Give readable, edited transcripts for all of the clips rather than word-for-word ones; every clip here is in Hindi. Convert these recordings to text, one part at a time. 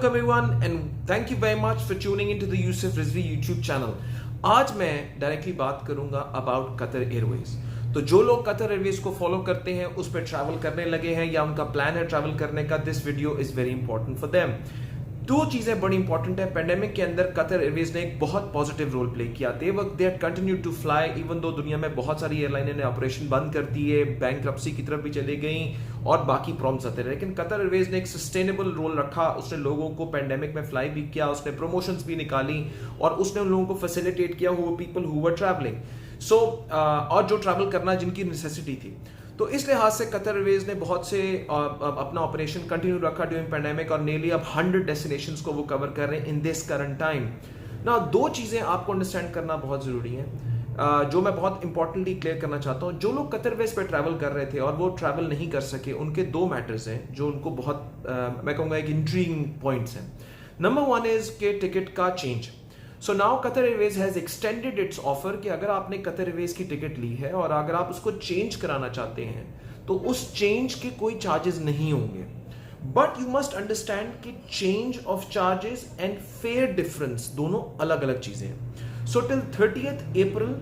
welcome everyone and thank you very much for tuning into the Yusuf Rizvi YouTube channel. आज मैं डायरेक्टली बात करूंगा अबाउट कतर एयरवेज। तो जो लोग कतर एयरवेज को फॉलो करते हैं, उस पर ट्रैवल करने लगे हैं या उनका प्लान है ट्रैवल करने का, this video is very important for them. दो चीजें बड़ी इंपॉर्टेंट है। पेंडेमिक के अंदर कतर एयरवेज ने एक बहुत पॉजिटिव रोल प्ले किया। They had continued to fly even though दुनिया में बहुत सारी एयरलाइनें ने ऑपरेशन बंद कर दिए, बैंकरप्सी की तरफ भी चले गई और बाकी प्रॉब्लम्स आते रहे, लेकिन कतर एयरवेज ने एक सस्टेनेबल रोल रखा। उसने लोगों को पेंडेमिक में फ्लाई भी किया, उसने प्रमोशंस भी निकाली और उसने उन लोगों को फैसिलिटेट किया who people who were travelling और जो ट्रैवल करना जिनकी नेसेसिटी थी। तो इस लिहाज से कतर एयरवेज ने बहुत से अपना ऑपरेशन कंटिन्यू रखा ड्यूरिंग पैंडेमिक और नियरली अब 100 डेस्टिनेशंस को वो कवर कर रहे हैं इन दिस करंट टाइम। ना दो चीजें आपको अंडरस्टैंड करना बहुत जरूरी है, जो मैं बहुत इंपॉर्टेंटली क्लियर करना चाहता हूं। जो लोग कतर एयरवेज पे ट्रैवल कर रहे थे और वो ट्रैवल नहीं कर सके, उनके दो मैटर्स हैं जो उनको बहुत मैं कहूंगा एक इंट्रिगिंग पॉइंट्स हैं। नंबर वन इज के टिकट का change. So now Qatar Airways has extended it's offer कि अगर आपने कतर एयरवेज की टिकट ली है और अगर आप उसको चेंज कराना चाहते हैं तो उस चेंज के कोई चार्जेस नहीं होंगे। बट यू मस्ट अंडरस्टैंड कि change of charges and fair difference दोनों अलग अलग चीजें हैं। सो टिल 30th April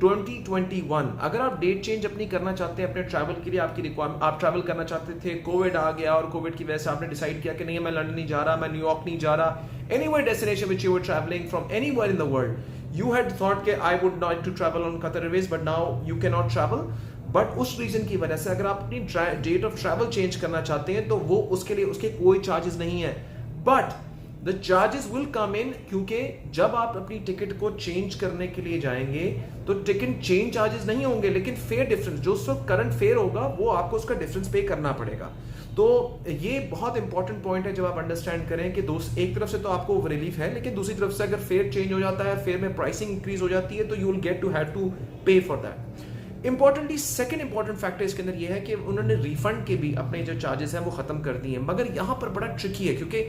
2021 अगर आप डेट चेंज अपनी करना चाहते हैं अपने ट्रैवल के लिए, आपकी रिक्वायरमेंट, आप ट्रैवल करना चाहते थे, कोविड आ गया और कोविड की वजह से आपने डिसाइड किया कि नहीं मैं लंदन नहीं जा रहा, मैं न्यूयॉर्क नहीं जा रहा, anywhere destination which you were traveling from anywhere in the world, you had thought कि I would like to travel on Qatar Airways but now you cannot travel, but उस रीजन की वजह से अगर आप अपनी डेट ऑफ ट्रैवल चेंज करना चाहते हैं तो वो उसके लिए उसके कोई चार्जेस नहीं है। But the charges will come in, क्योंकि जब आप अपनी टिकट को चेंज करने के लिए जाएंगे तो टिकट चेंज चार्जेस नहीं होंगे, लेकिन फेयर डिफरेंस जो उस वक्त करंट फेयर होगा वो आपको उसका डिफरेंस पे करना पड़ेगा। तो ये बहुत इंपॉर्टेंट पॉइंट है जब आप अंडरस्टैंड करें कि दोस्त एक तरफ से तो आपको रिलीफ है, लेकिन दूसरी तरफ से अगर फेयर चेंज हो जाता है, फेयर में प्राइसिंग इंक्रीज हो जाती है तो you will get to have to pay for that. Importantly second important factor इसके अंदर यह है कि उन्होंने रिफंड के भी अपने जो चार्जेस हैं वो खत्म कर दिए हैं। मगर यहां पर बड़ा ट्रिकी है क्योंकि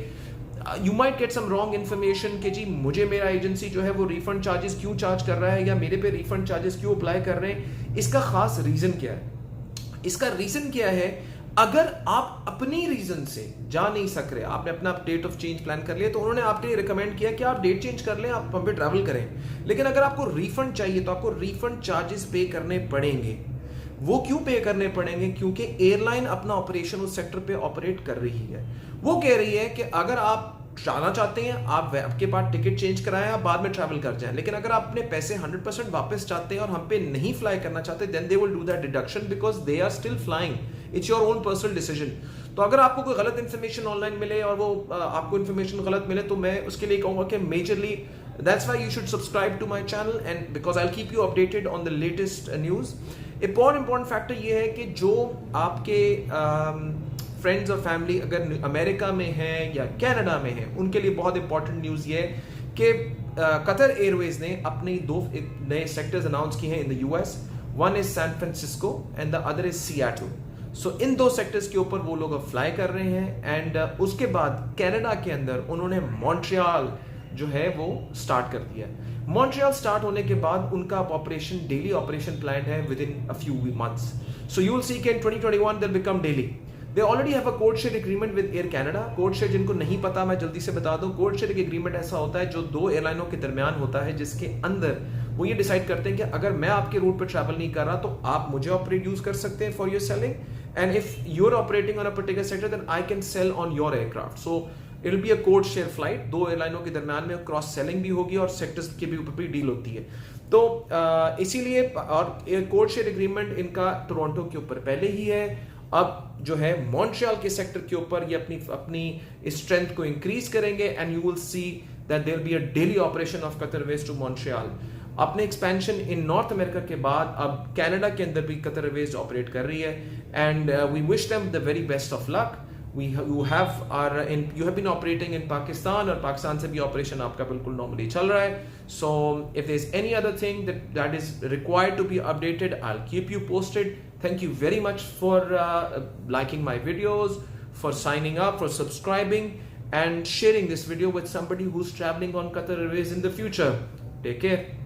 you might get some wrong information कि जी मुझे मेरा एजेंसी जो है वो रिफंड चार्जेस क्यों चार्ज कर रहा है या मेरे पे रिफंड चार्जेस क्यों अप्लाई कर रहे हैं। इसका खास रीजन क्या है? इसका रीजन क्या है? अगर आप अपनी रीजन से जा नहीं सक रहे, आपने अपना डेट ऑफ चेंज प्लान कर लिया तो उन्होंने आपके लिए रिकमेंड किया कि आप डेट चेंज कर लें, आप हम पे ट्रैवल करें। लेकिन अगर आपको रिफंड चाहिए तो आपको रिफंड चार्जेस पे करने पड़ेंगे। वो क्यों पे करने पड़ेंगे? क्योंकि एयरलाइन अपना ऑपरेशन उस सेक्टर पे ऑपरेट कर रही है। वो कह रही है कि अगर आप जाना चाहते हैं, आप आपके पास टिकट चेंज कराएं, आप बाद में ट्रैवल कर जाएं, लेकिन अगर आप अपने पैसे 100% वापस चाहते हैं और हम पे नहीं फ्लाई करना चाहते, then they will do that deduction because they are still flying. It's your own personal decision. तो अगर आपको कोई गलत इन्फॉर्मेशन ऑनलाइन मिले और वो आपको इन्फॉर्मेशन गलत मिले तो मैं उसके लिए कहूंगा कि majorly that's why you should subscribe to my channel and because I will keep you updated on the latest news. एक और इंपॉर्टेंट फैक्टर ये है कि जो आपके फ्रेंड्स और फैमिली अगर अमेरिका में है या कनाडा में है, उनके लिए बहुत इंपॉर्टेंट न्यूज़ ये है कि कतर एयरवेज ने अपनी दो नए सेक्टर्स अनाउंस किए हैं in the US. One is San Francisco and the other is Seattle. So इन दो सेक्टर्स के ऊपर वो लोग अब फ्लाई कर रहे हैं एंड उसके बाद कनाडा के अंदर उन्होंने मॉन्ट्रियल जो है वो स्टार्ट कर दिया। मॉन्ट्रियल स्टार्ट होने के बाद उनका ऑपरेशन डेली ऑपरेशन प्लान है with in a few months. So you will सी कि इन 2021 they become daily. They already have a code share agreement with Air Canada. Code share जिनको नहीं पता मैं जल्दी से बता दूं, code share एग्रीमेंट ऐसा होता है जो दो एयरलाइनों के दरमियान होता है, जिसके अंदर वो ये डिसाइड करते हैं कि अगर मैं आपके रूट पर ट्रैवल नहीं कर रहा तो आप मुझे ऑपरेट यूज कर सकते हैं for your selling, and if you are operating on a particular sector then I can sell on your aircraft. So it will be a code share flight. दो एयरलाइनों के दरमियान में क्रॉस सेलिंग भी होगी और सेक्टर्स के भी ऊपर भी डील होती है। तो इसीलिए और कोड शेयर एग्रीमेंट इनका टोरंटो के ऊपर पहले ही है। अब जो है मॉन्ट्रियल के सेक्टर के ऊपर ये अपनी स्ट्रेंथ को इंक्रीज करेंगे and you will see that there be a daily operation of Qatar Airways to Montreal. अपने एक्सपेंशन इन नॉर्थ अमेरिका के बाद अब कनाडा के अंदर भी कतर एयरवेज ऑपरेट कर रही है and we wish them the very best of luck. you have been operating in Pakistan और पाकिस्तान से भी ऑपरेशन आपका बिल्कुल नॉर्मली चल रहा है। So if there's any other thing that is required to be updated, I'll keep you posted. Thank you very much for liking my videos, for signing up, for subscribing and sharing this video with somebody who's traveling on Qatar Airways in the future. Take care.